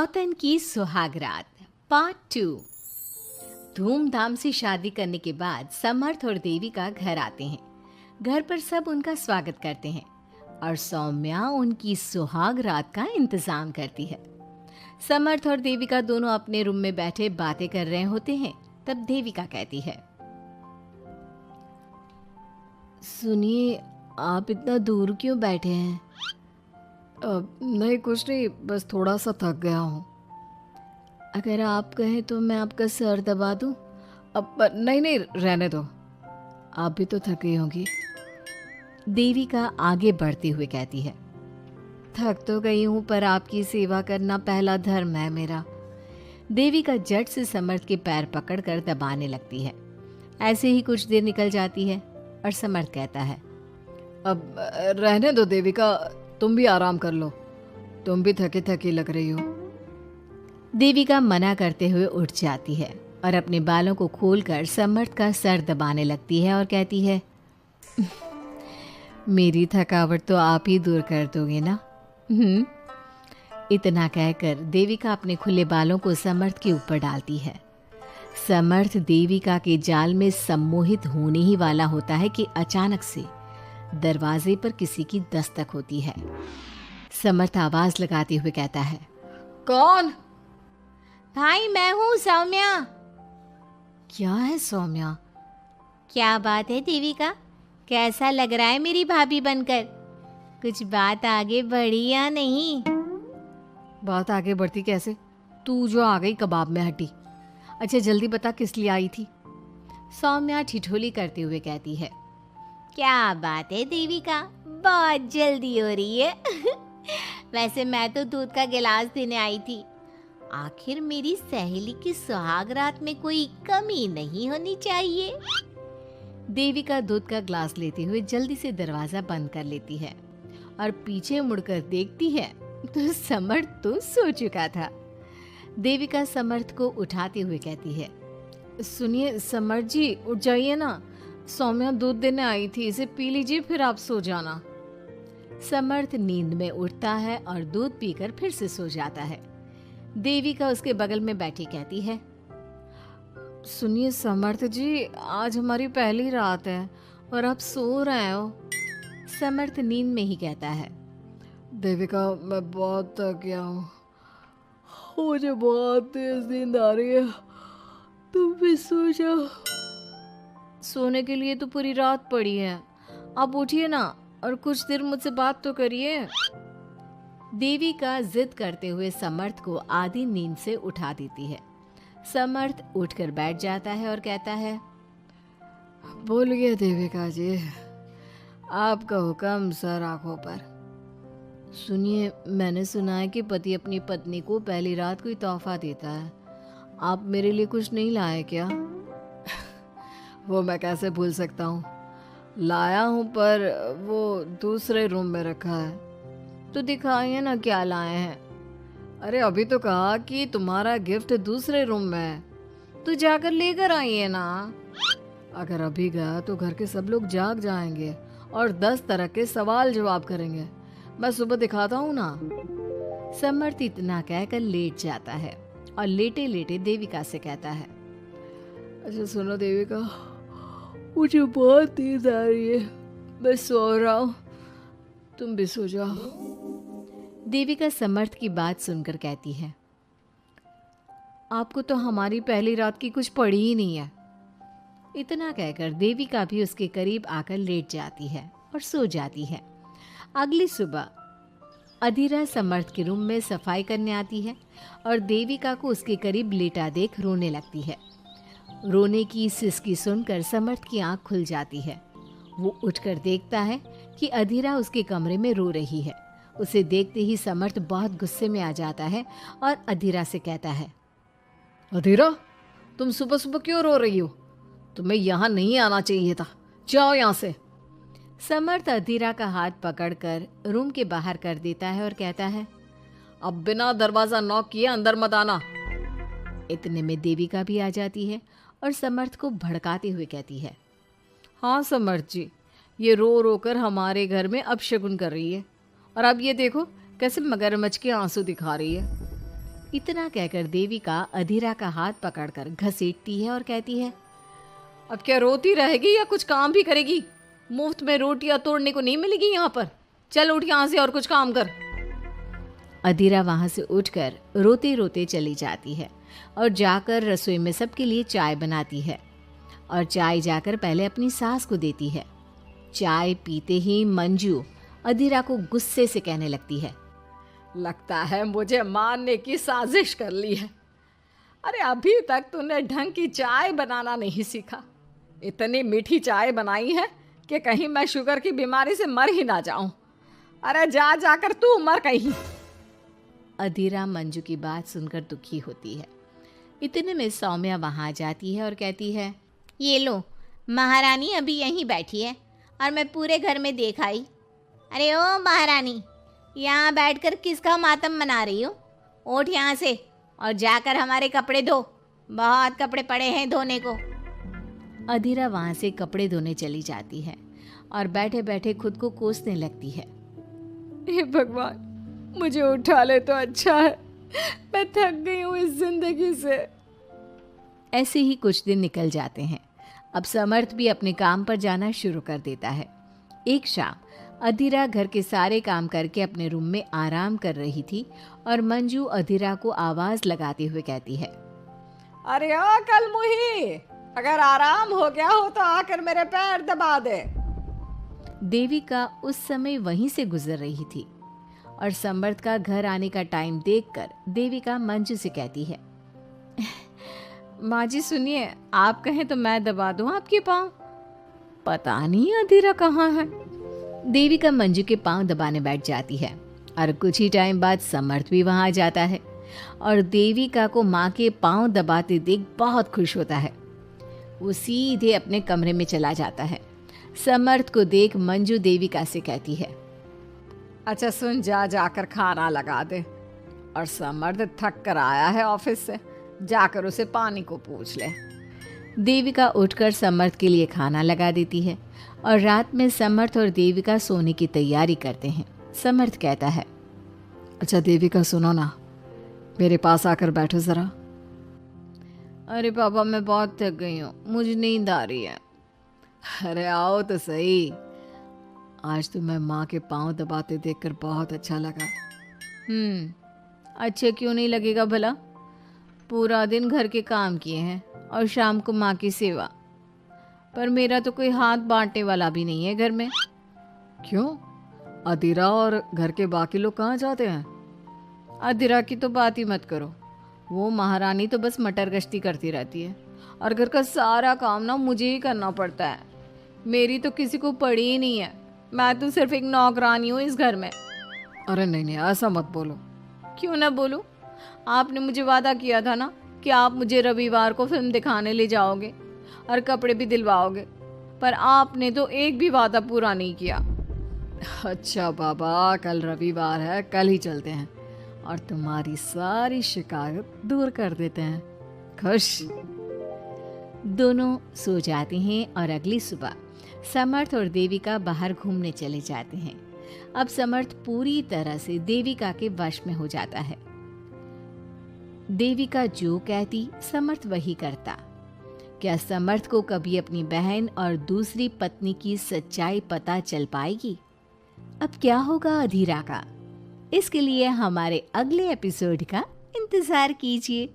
सौतन की सुहागरात पार्ट 2। धूमधाम से शादी करने के बाद समर्थ और देविका घर आते हैं। घर पर सब उनका स्वागत करते हैं और सौम्या उनकी सुहागरात का इंतजाम करती है। समर्थ और देविका दोनों अपने रूम में बैठे बातें कर रहे होते हैं। तब देविका कहती है, सुनिए, आप इतना दूर क्यों बैठे हैं? नहीं, कुछ नहीं, बस थोड़ा सा थक गया हूँ। अगर आप कहें तो मैं आपका सर दबा दूं? अब नहीं, रहने दो, आप भी तो थकी होंगी। देविका आगे बढ़ते हुए कहती है, थक तो गई हूँ पर आपकी सेवा करना पहला धर्म है मेरा। देविका झट से समर्थ के पैर पकड़कर दबाने लगती है। ऐसे ही कुछ देर निकल जाती है और समर्थ कहता है, अब रहने दो देविका, तुम भी आराम कर लो, तुम भी थकी थकी लग रही हो। देविका मना करते हुए उठ जाती है और अपने बालों को खोलकर समर्थ का सर दबाने लगती है और कहती है, मेरी थकावट तो आप ही दूर कर दोगे ना? इतना कहकर देविका अपने खुले बालों को समर्थ के ऊपर डालती है। समर्थ देविका के जाल में सम्मोहित होने ही वाला होता है कि अचानक से दरवाजे पर किसी की दस्तक होती है। समर्थ आवाज लगाते हुए कहता है, कौन? भाई, मैं हूँ सौम्या। क्या है सौम्या? क्या बात है देविका, कैसा लग रहा है मेरी भाभी बनकर? कुछ बात आगे बढ़ी या नहीं? बात आगे बढ़ती कैसे? तू जो आ गई कबाब में हटी। अच्छा जल्दी बता, किस लिए आई थी? सौम्या ठिठोली करते हुए कहती है, क्या बात है देविका, बहुत जल्दी हो रही है। वैसे मैं तो दूध का गिलास देने आई थी। आखिर मेरी सहेली की सुहागरात में कोई कमी नहीं होनी चाहिए। देविका दूध का ग्लास लेते हुए जल्दी से दरवाजा बंद कर लेती है और पीछे मुड़कर देखती है तो समर्थ तो सो चुका था। देविका समर्थ को उठाते हुए कहती है, सुनिए समर्थ जी, उठ जाइए ना, सौम्या दूध देने आई थी, इसे पी लीजिए फिर आप सो जाना। समर्थ नींद में उठता है और दूध पीकर फिर से सो जाता है। देविका उसके बगल में बैठी कहती है, सुनिए समर्थ जी, आज हमारी पहली रात है और आप सो रहे हो। समर्थ नींद में ही कहता है, देविका मैं बहुत थक गया हूँ, मुझे बहुत तेज नींद आ रही है, तुम भी सो जाओ। सोने के लिए तो पूरी रात पड़ी है, आप उठिए ना और कुछ देर मुझसे बात तो करिए। देविका जिद करते हुए समर्थ को आधी नींद से उठा देती है। समर्थ उठकर बैठ जाता है और कहता है, बोलिए देविका जी, आपका हुक्म सर आंखों पर। सुनिए, मैंने सुना है कि पति अपनी पत्नी को पहली रात कोई तोहफा देता है, आप मेरे लिए कुछ नहीं लाए क्या? वो मैं कैसे भूल सकता हूँ, लाया हूँ पर वो दूसरे रूम में रखा है। तो दिखाइए ना क्या लाए हैं। अरे अभी तो कहा कि तुम्हारा गिफ्ट दूसरे रूम में है, तो जाकर लेकर आइए ना। अगर अभी गया तो घर के सब लोग जाग जाएंगे और 10 तरह के सवाल जवाब करेंगे। मैं सुबह दिखाता हूँ ना। समर्थ इतना कहकर लेट जाता है और लेटे लेटे देविका से कहता है, अच्छा सुनो देविका, मुझे बहुत नींद आ रही है, मैं सो रहा हूँ, तुम भी सो जाओ। देविका समर्थ की बात सुनकर कहती है, आपको तो हमारी पहली रात की कुछ पड़ी ही नहीं है। इतना कहकर देविका भी उसके करीब आकर लेट जाती है और सो जाती है। अगली सुबह अधीरा समर्थ के रूम में सफाई करने आती है और देविका को उसके करीब लेटा देख रोने लगती है। रोने की सिसकी सुनकर समर्थ की आंख खुल जाती है। वो उठकर देखता है कि अधीरा उसके कमरे में रो रही है। उसे देखते ही समर्थ बहुत गुस्से में आ जाता है और अधीरा से कहता है, अधीरा, तुम सुबह सुबह क्यों रो रही हो? तुम्हें यहाँ नहीं आना चाहिए था, जाओ यहाँ से। समर्थ अधीरा का हाथ पकड़कर रूम के बाहर कर देता है और कहता है, अब बिना दरवाजा नॉक किए अंदर मत आना। इतने में देविका भी आ जाती है और समर्थ को भड़काते हुए कहती है, हाँ समर्थ जी, ये रो रो कर हमारे घर में अपशगुन कर रही है, और अब ये देखो कैसे मगरमच्छ के आंसू दिखा रही है। इतना कहकर देविका अधीरा का हाथ पकड़कर घसीटती है और कहती है, अब क्या रोती रहेगी या कुछ काम भी करेगी? मुफ्त में रोटियां तोड़ने को नहीं मिलेगी यहाँ पर। चल उठ यहाँ से और कुछ काम कर। अधीरा वहां से उठकर रोते रोते चली जाती है और जाकर रसोई में सबके लिए चाय बनाती है और चाय जाकर पहले अपनी सास को देती है। चाय पीते ही मंजू अधीरा को गुस्से से कहने लगती है, लगता है मुझे मारने की साजिश कर ली है। अरे अभी तक तूने ढंग की चाय बनाना नहीं सीखा। इतनी मीठी चाय बनाई है कि कहीं मैं शुगर की बीमारी से मर ही ना जाऊं। अरे जा जाकर तू मर कहीं। अधीरा मंजू की बात सुनकर दुखी होती है। इतने में सौम्या वहां जाती है और कहती है, ये लो, महारानी अभी यहीं बैठी है और मैं पूरे घर में देख आई। अरे ओ महारानी, यहाँ बैठकर किसका मातम मना रही हो? उठ यहाँ से और जाकर हमारे कपड़े धो, बहुत कपड़े पड़े हैं धोने को। अधीरा वहां से कपड़े धोने चली जाती है और बैठे बैठे खुद को कोसने लगती है, हे भगवान, मुझे उठा ले तो अच्छा है, मैं थक गई हूँ इस जिंदगी से। ऐसे ही कुछ दिन निकल जाते हैं। अब समर्थ भी अपने काम पर जाना शुरू कर देता है। एक शाम अधीरा घर के सारे काम करके अपने रूम में आराम कर रही थी और मंजू अधीरा को आवाज लगाते हुए कहती है, अरे ओ कलमुही, अगर आराम हो गया हो तो आकर मेरे पैर दबा दे। देविका उस समय वहीं से गुजर रही थी और समर्थ का घर आने का टाइम देखकर देविका मंजू से कहती है, माँ जी सुनिए, आप कहें तो मैं दबा दूं आपके पाँव। पता नहीं अधीरा कहाँ है। देविका मंजू के पाँव दबाने बैठ जाती है और कुछ ही टाइम बाद समर्थ भी वहां आ जाता है और देविका को माँ के पाँव दबाते देख बहुत खुश होता है। वो सीधे अपने कमरे में चला जाता है। समर्थ को देख मंजू देविका से कहती है, अच्छा सुन, जा जाकर खाना लगा दे। और समर्थ थक कर आया है ऑफिस से, जाकर उसे पानी को पूछ ले। देविका उठकर समर्थ के लिए खाना लगा देती है और रात में समर्थ और देविका सोने की तैयारी करते हैं। समर्थ कहता है, अच्छा देविका सुनो ना, मेरे पास आकर बैठो जरा। अरे पापा, मैं बहुत थक गई हूँ, मुझे नींद आ रही है। अरे आओ तो सही, आज तो मैं माँ के पाँव दबाते देखकर बहुत अच्छा लगा। अच्छा क्यों नहीं लगेगा भला? पूरा दिन घर के काम किए हैं और शाम को माँ की सेवा, पर मेरा तो कोई हाथ बांटने वाला भी नहीं है घर में। क्यों? अधीरा और घर के बाकी लोग कहाँ जाते हैं? अधीरा की तो बात ही मत करो, वो महारानी तो बस मटर गश्ती करती रहती है और घर का सारा काम ना मुझे ही करना पड़ता है। मेरी तो किसी को पड़ी ही नहीं है, मैं तो सिर्फ एक नौकरानी हूँ इस घर में। अरे नहीं नहीं, ऐसा मत बोलो। क्यों ना बोलूँ? आपने मुझे वादा किया था ना कि आप मुझे रविवार को फिल्म दिखाने ले जाओगे और कपड़े भी दिलवाओगे, पर आपने तो एक भी वादा पूरा नहीं किया। अच्छा बाबा, कल रविवार है, कल ही चलते हैं और तुम्हारी सारी शिकायत दूर कर देते हैं। खुश? दोनों सो जाते हैं और अगली सुबह समर्थ और देविका बाहर घूमने चले जाते हैं। अब समर्थ पूरी तरह से देविका के वश में हो जाता है। देविका जो कहती समर्थ वही करता। क्या समर्थ को कभी अपनी बहन और दूसरी पत्नी की सच्चाई पता चल पाएगी? अब क्या होगा अधीरा का? इसके लिए हमारे अगले एपिसोड का इंतजार कीजिए।